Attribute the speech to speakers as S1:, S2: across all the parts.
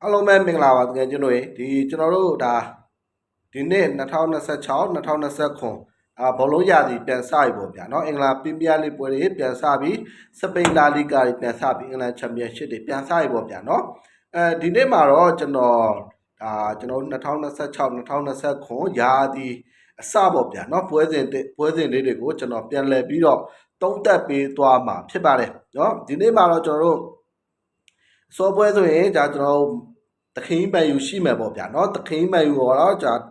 S1: အားလုံးပဲမင်္ဂလာပါတကယ်ကျွန်တော်တို့ဒါဒီနေ့2026 2029ဘောလုံးရာသီပြန်စပြီပေါ့ဗျာเนาะအင်္ဂလာပရီးမီးယားလိပွဲတွေပြန်စပြီစပိန်လာလီဂါတွေပြန်စပြီအင်္ဂလန်ချန်ပီယံရှစ်တွေပြန်စပြီပေါ့ဗျာเนาะဒီနေ့မှာတော့ကျွန်တော်2026 2029ရာသီအစပေါ့ဗျာเนาะပွဲစဉ်လေးတွေကိုကျွန်တော်ပြန်လည်ပြီးတော့သုံးသပ်ပေးသွားမှာဖြစ်ပါတယ်เนาะဒီနေ့မှာတော့ကျွန်တော်တို့စောပွဲဆိုရင်ကျွန်တော်တခင်းမှန်ယူရှိမယ်ပေါ့ဗျာเนาะတခင်းမှန်ယူတော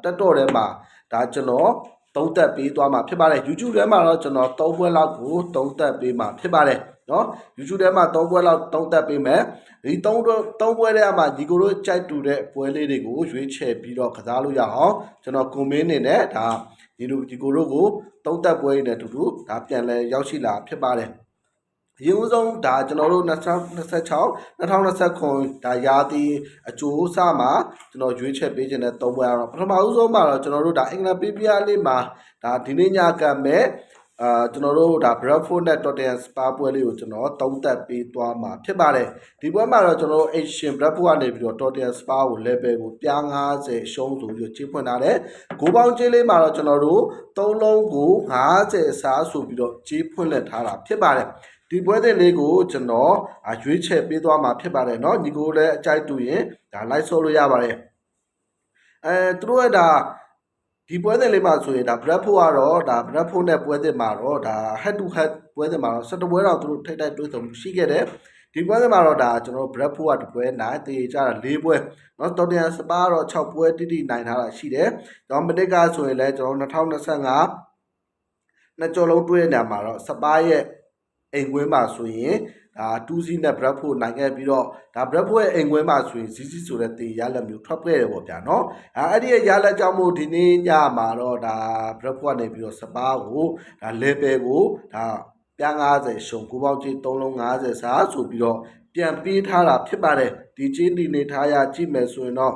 S1: ့တက်တော့ထဲမှာဒါကျွန်တော်သုံးသက်ပေးသွားမှာဖြစ်ပါတယ် YouTube ထဲမှာတော့ကျွန်တော်3ပွဲလောက်ကိုသုံးသက်ပေးမှာဖြစ်ပါတယ်เนาะ YouTube ထဲမှာ3ပွဲလောက်သုံးသက်ပေးမယ်ဒီ3ပွဲထဲမှာဒီကိုတို့ကြိုက်တူတဲ့ပွဲလေးတွေကိုရွေးချယ်ပြီးတော့ကစားလို့ရအောင်ကျွန်တော် comment နေနဲ့ဒါဒီကိုတို့ကိုသုံးသက်ပွဲနဲ့အတူတူဒါပြန်လဲရောက်ရှိလာဖြစ်ပါတယ်ရေဦးဆုံးဒါကျွန်တော်တို့2026 2029ဒါရာသီအကျိုးစမှာကျွန်တော်ရွေးချက်ပေးခြင်းတဲ့3ပွဲကတော့ပထမဦးဆုံးမှာတော့ကျွန်တော်တို့ဒါအင်္ဂလန်ပရီးမီးယားလိမှာဒါဒီနေ့ညကမဲ့ကျွန်တော်တို့ဒါ Bradford နဲ့ Tottenham Spa ပွဲလေးကိုကျွန်တော်သုံးသပ်ပေးသွားမှာဖြစ်ပါတယ်ဒီပွဲမှာတော့ကျွန်တော်တို့ Asian Bradford ကနေပြီးတော့ Tottenham Spa ကို level ကိုပြား90ရှုံးဆိုပြီးချေးဖွင့်ထားတယ်ဂိုးပေါင်းကျေးလေးမှာတော့ကျွန်တော်တို့3လုံးကို50အစားဆိုပြီးတော့ချေးဖွင့်လက်ထားတာဖြစ်ပါတယ်ဒီပွဲစဉ်လေးကိုကျွန်တော်ရွေးချယ်ပေးသွားမှာဖြစ်ပါတယ်เนาะဒီကိုလည်းအကြိုက်တူရင်ဒါလိုက်ဆော့လို့ရပါတယ်သူတို့ကဒါဒီပွဲစဉ်လေးမှာဆိုရင်ဒါ Bradford ကတော့ဒါ Bradford နဲ့ပွဲစဉ်မှာတော့ဒါ head to head ပွဲစဉ်မှာတော့17ပွဲတော့သူတို့ထိပ်တိုက်တွေ့ဆုံရှိခဲ့တယ်ဒီပွဲစဉ်မှာတော့ဒါကျွန်တော် Bradford ကတပွဲနိုင်တေးကြတာ4ပွဲเนาะ Tottenham Spa တော့6ပွဲတိတိနိုင်ထားတာရှိတယ်ကျွန်တော်မနစ်ကဆိုရင်လည်းကျွန်တော်2025နှစ်ကြော်လုံးတွေ့တဲ့နေရာမှာတော့ Spa ရဲ့အိမ်ကွင်းမှာဆိုရင်ဒါ2-0နဲ့ Bradford နိုင်ခဲ့ပြီးတော့ဒါ Bradford ရဲ့အိမ်ကွင်းမှာဆိုရင် 0-0ဆိုတဲ့တေးရလက်မျိုးထွက်ခဲ့တယ်ပေါ့ဗျာเนาะအဲ့ဒီရလက်ကြောင့်မို့ဒီနေ့ညမှာတော့ဒါ Bradford ကနေပြီးတော့ Spa ကိုဒါ level ကိုဒါပြား90ရှုံကိုပေါင်းကြီး3လုံး50စားဆိုပြီးတော့ပြန်ပေးထားတာဖြစ်ပါတယ်ဒီချင်းဒီနေထားရကြည့်မယ်ဆိုရင်တော့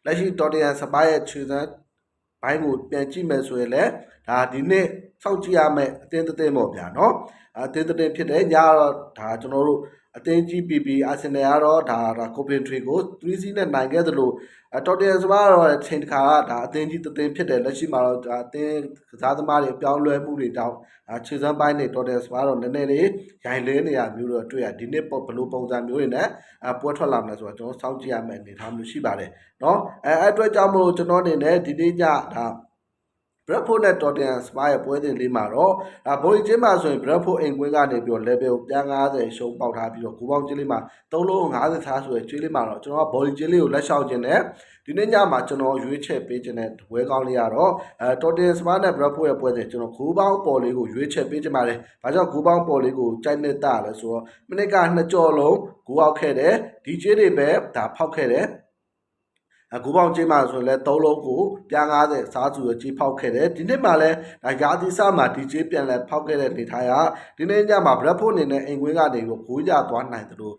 S1: လက်ရှိ Tottenham Spa ရဲ့ခြေစမ်းဘိုင်းကိုပြန်ကြည့်မယ်ဆိုရင်လည်းဒါဒီနေ့စောင့်ကြည့်ရမယ်အတင်းတင်းပေါ့ဗျာเนาะအတင်းတင်းဖြစ်တယ်ညတော့ဒါကျွန်တော်တို့အတင်းကြီး PP အာဆင်နယ်ကတော့ဒါကိုပင်ထရီကို3-0နဲ့နိုင်ခဲ့သလိုTottenham Spa တော့ချိန်တစ်ခါကဒါအတင်းကြီးတင်းဖြစ်တယ်လက်ရှိမှာတော့ဒါအတင်းကစားသမားတွေပြောင်းလဲမှုတွေတောင်းခြေစမ်းပိုင်းတွေ Tottenham Spa တော့နည်းနည်းလေးရိုင်လဲနေရမျိုးတော့တွေ့ရဒီနေ့ဘယ်လိုပုံစံမျိုးတွေနဲ့ပွဲထွက်လာမလဲဆိုတော့ကျွန်တော်စောင့်ကြည့်ရမယ်အနေထားမျိုးရှိပါတယ်เนาะအဲ့အတွက်ကြောင့်မလို့ကျွန်တော်အနေနဲ့ဒီနေ့ညဒါ Bradford နဲ့ Tottenham Spa ရဲ့ပွဲစဉ်လေးမှာတော့ဘော်လီချင်းမှာဆိုရင် Bradford အိမ်ကွင်းကနေပြီးတော့ level ကိုပြား90ရှုံးပေါက်ထားပြီးတော့ဂိုးပေါင်းချင်းလေးမှာ3လုံး50ထားဆိုရယ်ချင်းလေးမှာတော့ကျွန်တော်ကဘော်လီချင်းလေးကိုလက်လျှောက်ခြင်းနဲ့ဒီနေ့ညမှာကျွန်တော်ရွေးချယ်ပေးခြင်းနဲ့ဝဲကောင်းလေးကတော့Tottenham Spa နဲ့ Bradford ရဲ့ပွဲစဉ်ကျွန်တော်ဂိုးပေါင်းပေါ်လေးကိုရွေးချယ်ပေးခြင်းပါတယ်။ဘာကြောင့်ဂိုးပေါင်းပေါ်လေးကိုကြိုက်နေတာလဲဆိုတော့မိနစ်က2ကြော်လုံးဂိုးအောက်ခဲ့တယ်ဒီချင်းတွေပဲဒါဖောက်ခဲ့တယ်ဂိုးပေါင်းချင်းမှာဆိုရင်လည်း3လုံးကိုပြား90စားစုရကြီးဖောက်ခဲ့တယ်ဒီနေ့မှလည်းဒါရာသီစမှာဒီကြီးပြန်လဲဖောက်ခဲ့တဲ့နေထားရဒီနေ့ညမှာ Bradford အနေနဲ့အိမ်ကွင်းကနေပြီးဂိုးရသွားနိုင်တယ်လို့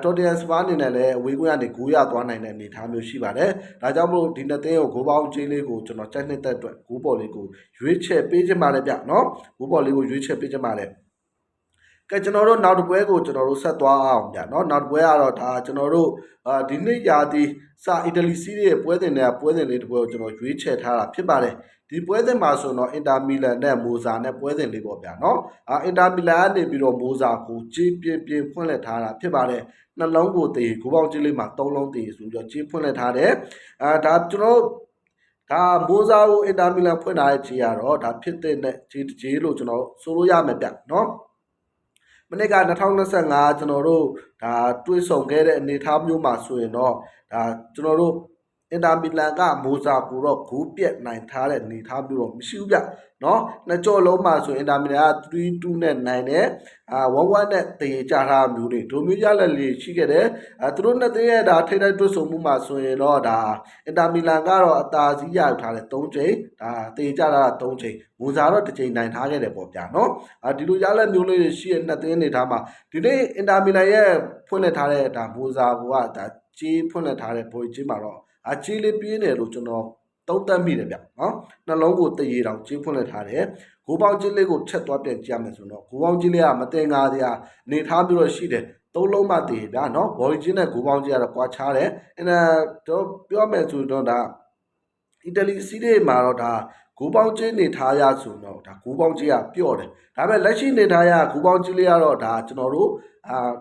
S1: Tottenham Spa အနေနဲ့လည်းအဝေးကွင်းကနေဂိုးရသွားနိုင်တဲ့အနေထားမျိုးရှိပါတယ်ဒါကြောင့်မို့ဒီနှစ်သင်းကိုဂိုးပေါင်းချင်းလေးကိုကျွန်တော်ကြိုက်နေတဲ့အတွက်ဂိုးပေါ်လေးကိုရွေးချယ်ပေးခြင်းပါတယ်ဗျเนาะဂိုးပေါ်လေးကိုရွေးချယ်ပေးခြင်းပါတယ်ကဲကျွန်တော်တို့နောက်တစ်ပွဲကိုကျွန်တော်တို့ဆက်သွားအောင်ဗျာเนาะနောက်တစ်ပွဲကတော့ဒါကျွန်တော်တို့ဒီနေ့ရာသီစအီတလီစီးရဲ့ပွဲစဉ်တွေကပွဲစဉ်လေးတစ်ပွဲကိုကျွန်တော်ရွေးချယ်ထားတာဖြစ်ပါတယ်ဒီပွဲစဉ်မှာဆိုတော့အင်တာမီလန်နဲ့မိုဇာနဲ့ပွဲစဉ်လေးပေါ့ဗျာเนาะအင်တာမီလန်ကနေပြီးတော့မိုဇာကိုကြီးပြင်းဖွင့်လက်ထားတာဖြစ်ပါတယ်နှလုံးကိုတည်ဂိုးပေါင်းကြီးလေးမှာ3လုံးတည်ဆိုပြီးတော့ကြီးဖွင့်လက်ထားတယ်ဒါကျွန်တော်ဒါမိုဇာကိုအင်တာမီလန်ဖွင့်ထားတဲ့ခြေကတော့ဒါဖြစ်တဲ့ခြေလို့ကျွန်တော်ဆိုလို့ရမယ်ဗျเนาะမနေ့က2025ကျွန်တော်တို့ဒါတွေးဆုံခဲ့တဲ့အနေအထားမျိုးမှာဆိုရင်တော့ဒါကျွန်တော်တို့အင်တာမီလန်ကမိုဇာကိုတော့ဂိုးပြက်နိုင်ထားတဲ့အနေအထားမျိုးတော့မရှိဘူးဗျเนาะနှစ်ကြော်လုံးမှာဆိုရင်အင်တာမီလန်က3-2နဲ့နိုင်တယ်1-1နဲ့တေးကြထားမျိုးတွေဒိုမျိုးရလက်လေးရှိခဲ့တယ်သူတို့နှစ်သင်းရဲ့ဒါထိပ်တိုက်တွေ့ဆုံမှုမှာဆိုရင်တော့ဒါအင်တာမီလန်ကတော့အသာစီးရထားတယ်3ချိန်ဒါတေးကြတာ3ချိန်မိုဇာတော့တစ်ချိန်နိုင်ထားခဲ့တယ်ပေါ့ဗျာเนาะဒီလိုရလက်မျိုးလေးတွေရှိတဲ့နှစ်သင်းနေထားမှာဒီနေ့အင်တာမီလန်ရဲ့ဖွင့်လက်ထားတဲ့ဒါမိုဇာကဒါကြီးဖွင့်လက်ထားတဲ့ဘော်ကြီးမှာတော့ကြီးလေးပြင်းတယ်လို့ကျွန်တော်သုံးသပ်မိတယ်ဗျเนาะနှလုံးကိုတရေတောင်ကြီးဖွင့်လက်ထားတယ်ဂိုးပေါင်းကြီးလေးကိုချက်သွားပြန်ကြည့်ရမယ်ဆိုတော့ဂိုးပေါင်းကြီးလေးကမတင်ငါစရာနေထားပြီးတော့ရှိတယ် သုံးလုံးမှတည်ဗျာနော်ဘော်ဒီချင်းနဲ့ဂိုးပေါင်းကြီးကတော့ကွာခြားတယ်တော့ပြောမယ်ဆိုတော့ဒါအီတလီစီးတွေမှာတော့ဒါဂိုးပေါင်းချင်းနေထားရဆိုတော့ဒါဂိုးပေါင်းကြီးကပြော့တယ်ဒါပေမဲ့လက်ရှိနေထားရဂိုးပေါင်းကြီးလေးကတော့ဒါကျွန်တော်တို့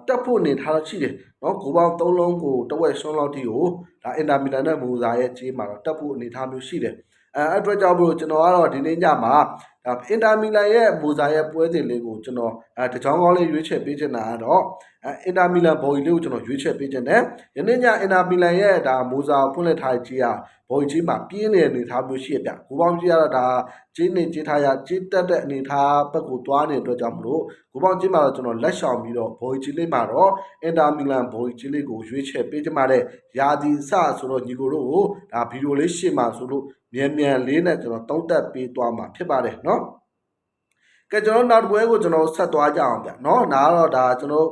S1: တက်ဖို့နေထားတော့ရှိတယ်နော်ဂိုးပေါင်း3လုံးကိုတဝက်ရှုံးလောက်ထိကိုဒါအင်တာမီလန်နဲ့မူဇာရဲ့ခြေမှာတော့တက်ဖို့အနေထားမျိုးရှိတယ်အဲ့အတွက်ကြောင့်မို့ကျွန်တော်ကတော့ဒီနေ့ညမှာဒါအင်တာမီလန်ရဲ့မူဇာရဲ့ပွဲစဉ်လေးကိုကျွန်တော်တကြောင်ကောင်းလေးရွေးချယ်ပေးချင်တာကတော့အင်တာမီလန်ဘော်ကြီးလေးကိုကျွန်တော်ရွေးချယ်ပေးချင်တယ်ယနေ့ညအင်တာမီလန်ရဲ့ဒါမူဇာဖွင့်လှစ်ထားကြီးကဘော်ကြီးမှာပြင်းနေတဲ့အနေထားမျိုးရှိရဗျဂိုးပေါင်းကြီးကတော့ဒါကြီးနေကြီးထားရကြီးတက်တဲ့အနေထားဘက်ကိုသွားနေတဲ့အတွက်ကြောင့်မလို့ဂိုးပေါင်းကြီးမှာတော့ကျွန်တော်လက်ရှောင်ပြီးတော့ဘော်ကြီးလေးမှာတော့အင်တာမီလန်ဘော်ကြီးလေးကိုရွေးချယ်ပေးချင်ပါတယ်ယာဒီစဆိုတော့ညီကိုတို့ကိုဒါဗီဒီယိုလေးရှင်းမှာဆိုလို့မြန်လေးနဲ့ကျွန်တော်တုံးတက်ပေးသွားမှာဖြစ်ပါတယ်เนาะကဲကျွန်တော်နောက်တစ်ပွဲကိုကျွန်တော်ဆက်သွားကြအောင်ဗျเนาะဒါကတော့ဒါကျွန်တော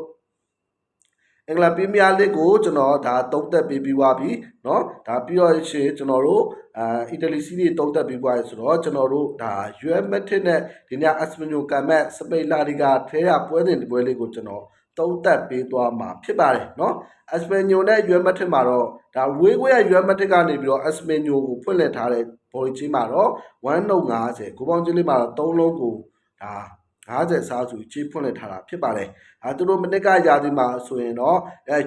S1: ်အင်္ဂလန်ပရီးမီးယားလိကိုကျွန်တော်ဒါတုံးတက်ပေးပြီးသွားပြီเนาะဒါပြီးတော့ရှေ့ကျွန်တော်တို့အီတလီစီးရီတုံးတက်ပေးသွားရဆိုတော့ကျွန်တော်တို့ဒါ UAE Madrid နဲ့ဒီည Espanyol ကမတ်စပိန်လာလီဂါထဲရပွဲစဉ်ဒီပွဲလေးကိုကျွန်တော်တုံးတက်ပေးသွားမှာဖြစ်ပါတယ်เนาะ Espanyol နဲ့ UAE Madrid မှာတော့ဒါဝေးခွဲရ UAE Madrid ကနေပြီးတော့ Espanyol ကိုဖွင့်လှစ်ထားတဲ့ဘော်ကြီးမှာတော့1.50ဂိုးပေါင်းကြီးလေးမှာတော့3လုံးကိုဒါ50စားစုချေးဖွင့်လှစ်ထားတာဖြစ်ပါတယ်သူတို့မနစ်ကရာသီမှာဆိုရင်တော့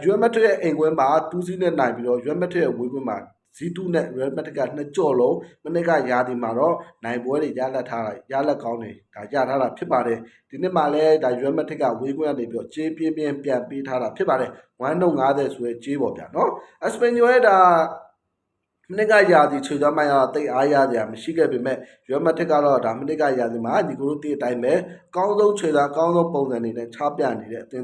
S1: UAE Madrid ရဲ့အိမ်ကွင်းမှာ2စီးနဲ့နိုင်ပြီးတော့ UAE Madrid ရဲ့ဝေးကွင်းမှာ Z2 နဲ့ Real Madrid က2ကြော်လုံးမနစ်ကရာသီမှာတော့နိုင်ပွဲတွေရလက်ထားတာရလက်ကောင်းတွေဒါရထားတာဖြစ်ပါတယ်ဒီနှစ်မှာလည်းဒါ Real Madrid ကဝေးကွင်းကနေပြီးတော့ချေးပြင်းပြန်ပေးထားတာဖြစ်ပါတယ်1.50ဆိုရဲချေးပေါ့ဗျာနော် Espanyol ရဲ့ဒါမနစ်ကရာသီခြေသွားမှရတိတ်အားရစရာမရှိခဲ့ပေမဲ့ Real Madrid ကတော့ဒါမနစ်ကရာသီမှာဒီကိုတို့တီးအတိုင်းပဲအကောင်းဆုံးခြေသားအကောင်းဆုံးပုံစံတွေနဲ့ချပြနေတဲ့အသင်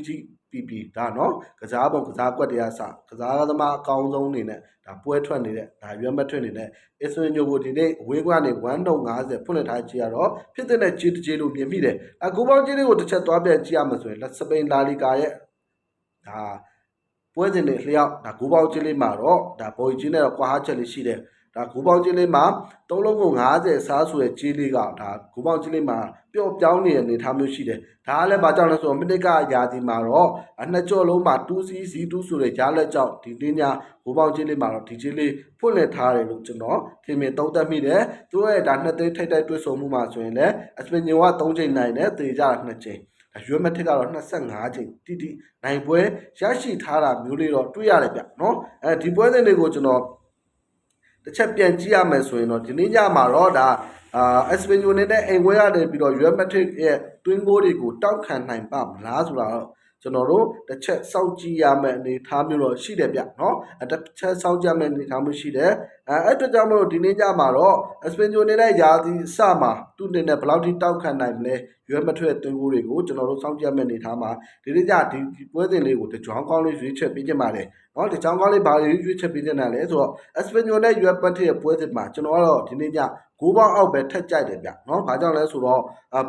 S1: းကြီးပြီးဒါနော်ကစားပုံကစားကွက်တရားစကစားသမားအကောင်းဆုံးအနေနဲ့ဒါပွဲထွက်နေတဲ့ဒါ Real Madrid အနေနဲ့ Espanyol ကိုဒီနေ့ဝေးကွက်ကနေ1.50ဖွင့်လှစ်ထားကြည့်ရတော့ဖြစ်တဲ့ကြီးတကြီးလို့မြင်မိတယ်ဂိုးပေါင်းကြီးလေးကိုတစ်ချက်သွားပြန်ကြည့်ရမှာဆိုရင်စပိန်လာလီဂါရဲ့ဒါပွဲစဉ်တွေလျောက်ဒါဂိုးပေါင်းကြီးလေးမှာတော့ဒါဘော်ကြီးနဲ့တော့ကွာဟချက်လေးရှိတယ်ဒါဂိုးပေါင်းကြီးလေးမှာ3လုံးကို50စားဆိုတဲ့ကြီးလေးကဒါဂိုးပေါင်းကြီးလေးမှာပျော့ပြောင်းနေတဲ့အနေထားမျိုးရှိတယ်ဒါကလည်းဘာကြောင့်လဲဆိုတော့မိနစ်ကရာသီမှာတော့နှစ်ကြော့လုံးမှာ 2C2 ဆိုတဲ့ရားလက်ကြောင့်ဒီတင်းညာဂိုးပေါင်းကြီးလေးမှာတော့ဒီကြီးလေးဖွင့်လှစ်ထားတယ်လို့ကျွန်တော်ထင်မြင်သုံးသပ်မိတယ်သူတို့ရဲ့ဒါနှစ်သိန်းထိပ်တိုက်တွေ့ဆုံမှုမှာဆိုရင်လည်း Espanyol က3ချိန်နိုင်တယ်တေကြတာ2ချိန်Real Madrid ကတော့25ချိန်တိနိုင်ပွဲရရှိထားတာမျိုးလေးတော့တွေ့ရတယ်ဗျနော်ဒီပွဲစဉ်တွေကိုကျွန်တော်တစ်ချက်ပြန်ကြည့်ရမယ်ဆိုရင်တော့ဒီနေ့ညမှာတော့ဒါEspanyol နဲ့အိမ်ပွဲရတယ်ပြီးတော့ Real Madrid ရဲ့တွင်းကိုတွေကိုတောက်ခံနိုင်ပါမလားဆိုတာတော့ကျွန်တော်တို့တစ်ချက်စောင့်ကြည့်ရမယ့်အနေအထားမျိုးတော့ရှိတယ်ဗျနော်တစ်ချက်စောင့်ကြည့်ရမယ့်အနေအထားမျိုးရှိတယ်အဲ့အတွက်ကြောင့်မလို့ဒီနေ့ညမှာတော့ Espanyol နဲ့ယာဒီစမှာသူ့အနေနဲ့ဘယ်လောက်ထိတောက်ခံနိုင်မလဲReal Madrid တွင်းကိုတွေကိုကျွန်တော်တို့စောင့်ကြည့်ရမယ့်အနေအထားမှာဒီနေ့ညဒီပွဲစဉ်လေးကိုတကြောင်ကောင်းလေးရွေးချက်ပေးကြပါလေနော်ဒီကြောင်ကောင်းလေးဘာရွေးချက်ပေးနေတာလဲဆိုတော့ Espanyol နဲ့ Real Madrid ရဲ့ပွဲစဉ်မှာကျွန်တော်ကတော့ဒီနေ့ညဂိုးပေါင်းအောက်ပဲထက်ကြိုက်တယ်ဗျနော်ဘာကြောင့်လဲဆိုတော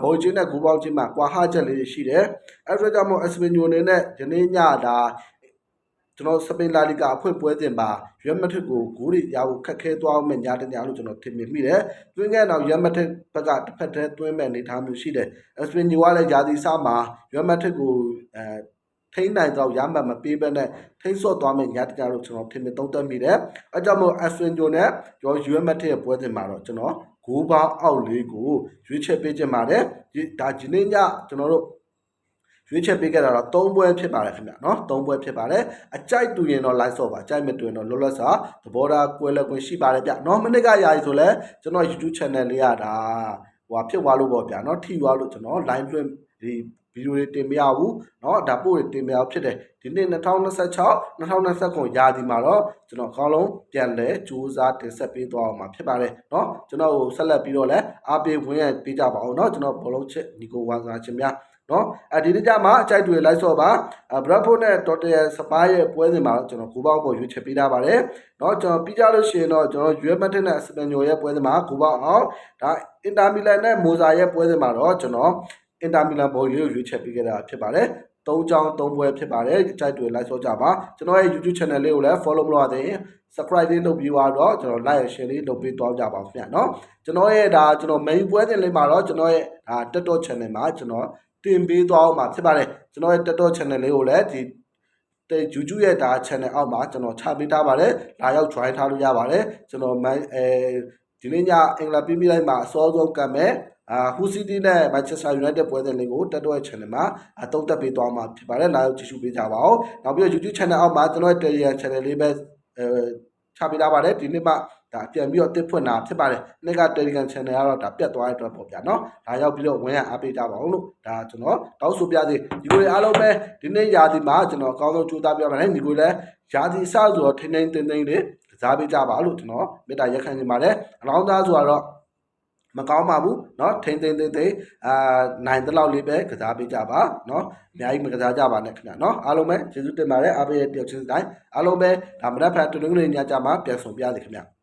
S1: ့ဘော်ဂျင်းနဲ့ဂိုးပေါင်းချင်းမှာကွာဟချက်လေးရှိတယ်အဲ့ဒါကြောင့်မို့ Espanyol နဲ့ဒီနေ့ညဒါကျွန်တော်စပိန်လာလီဂါအဖွင့်ပွဲစဉ်မှာ Real Madrid ကိုဂိုးတွေရဖို့ခက်ခဲသွားမယ်ညာတညာလို့ကျွန်တော်ထင်မြင်မိတယ်တွင်းကဲတော့ Real Madrid ဘက်ကတစ်ဖက်တည်းတွင်းမဲ့အနေထားမျိုးရှိတယ် Espanyol ကလည်းယာဒီစမှာ Real Madrid ကိုထိန်းနိုင်တော့ရမှမပေးဘဲနဲ့ထိန်းဆော့သွားမယ်ညာတညာလို့ကျွန်တော်ထင်မြင်သုံးသပ်မိတယ်အဲကြောင့်မို့ Espanyol နဲ့ကျွန်တော် Real Madrid ရဲ့ပွဲစဉ်မှာတော့ကျွန်တော်ဂိုးပေါင်းအောက်လေးကိုရွေးချက်ပေးခြင်းပါတယ်ဒါဒီနေ့ညကျွန်တော်တို့ရွေးချက်ပေးခဲ့တာတော့3ပွဲဖြစ်ပါတယ်ခင်ဗျာနော်3ပွဲဖြစ်ပါတယ်အကြိုက်တူရင်တော့ live ဆော့ပါအကြိုက်မတူရင်တော့လွတ်လပ်စွာသဘောထားကွဲလွဲခွင့်ရှိပါတယ်ဗျနော်မိနစ်ကရာကြီးဆိုလဲကျွန်တော် YouTube channel လေးရတာဟိုဖြစ်သွားလို့ပေါ့ဗျာနော်ထိသွားလို့ကျွန်တော် line လွှင့်ဒီဗီဒီယိုတွေတင်မရဘူးเนาะဒါပို့တွေတင်မရဖြစ်တယ်ဒီနေ့2026 2029ရာသီမှာတော့ကျွန်တော်အကောင်းဆုံးပြန်လဲစူးစမ်းတင်ဆက်ပေးသွားအောင်မှာဖြစ်ပါတယ်เนาะကျွန်တော်ကိုဆက်လက်ပြီးတော့လဲအားပေးဝင်ရပေးကြပါအောင်เนาะကျွန်တော်ဘောလုံးချစ်နီကိုဝါစာချင်းများเนาะဒီနေ့ကြမှာအကြိုက်တွေလိုက်ဆော့ပါBradford နဲ့ Tottenham စပါးရဲ့ပွဲစဉ်မှာတော့ကျွန်တော်ဂိုးပေါင်းပေါ်ရွေးချယ်ပေးထားပါတယ်เนาะကျွန်တော်ပြီးကြလို့ရှိရင်တော့ကျွန်တော် Real Madrid နဲ့ Espanyol ရဲ့ပွဲစဉ်မှာဂိုးပေါင်းအောင်ဒါ Inter Milan နဲ့ Monza ရဲ့ပွဲစဉ်မှာတော့ကျွန်တော်အင်တာမီလန်ဘော်လေးကိုရွေးချယ်ပေးခဲ့တာဖြစ်ပါတယ်။၃ကြောင်း၃ပွဲဖြစ်ပါတယ်။ကြိုက်တွေ like ဆော့ကြပါ။ကျွန်တော်ရဲ့ YouTube channel လေးကိုလည်း follow မလုပ်ရသေးရင် subscribe လေးလုပ်ပြီးတော့ကျွန်တော် like share လေးလုပ်ပေးသွားကြပါခင်ဗျာနော်။ကျွန်တော်ရဲ့ဒါကျွန်တော် main ပွဲတင်လေးမှာတော့ကျွန်တော်ရဲ့ဒါ TikTok channel မှာကျွန်တော် တင်ပေးသွားအောင်မှာဖြစ်ပါတယ်ကျွန်တော်ရဲ့တက်တော့ channel လေးကိုလည်းဒီYouTube ရဲ့ဒါ channel အောက်မှာကျွန်တော်ချပေးထားပါတယ်လာရောက် join ထားလို့ရပါတယ်ကျွန်တော်ဒီနေ့ညအင်္ဂလာပြပြလိုက်မှာအစောဆုံးကံမဲ့ဟူစီတီနဲ့ Manchester United ပွဲစဉ်လေးကိုတက်တော့ channel မှာတုံးတက်ပေးသွားမှာဖြစ်ပါတယ်လာရောက်ကြည့်ရှုပေးကြပါဦးနောက်ပြီးတော့ YouTube channel အောက်မှာကျွန်တော်ရဲ့ Telegram channel လေးပဲချပေးထားပါတယ်ဒီနေ့မှဒါပြန်ပြီးတော့တစ်ဖွင့်တာဖြစ်ပါတယ်နေ့က Telegram channel ကတော့ဒါပြတ်သွားတဲ့အတွက်ပေါ့ဗျာเนาะဒါရောက်ပြီးတော့ဝင်ရအားပေးကြပါအောင်လို့ဒါကျွန်တော်တောက်ဆိုပြသေးဒီကိုအားလုံးပဲဒီနေ့ရာသီမှာကျွန်တော်အကောင်းဆုံးကြိုးစားပြပါမယ်ဒီကိုလည်းရာသီစဆိုတော့ထိန်းထိန်းသိမ်းသိမ်းလေးကစားပေးကြပါလို့ကျွန်တော်မေတ္တာရက်ခံနေပါတယ်အလောင်းသားဆိုတော့မကောင်းပါဘူးเนาะထိန်းသိမ်းနိုင်တဲ့လောက်လေးပဲကစားပေးကြပါเนาะအများကြီးမကစားကြပါနဲ့ခင်ဗျာเนาะအားလုံးပဲကျေးဇူးတင်ပါတယ်အားပေးတဲ့တယောက်ချင်းတိုင်းအားလုံးပဲဒါမနက်ဖြန်တူတူလေးညကြမှာပြန်ဆောင်ပြရစီခင်ဗျာ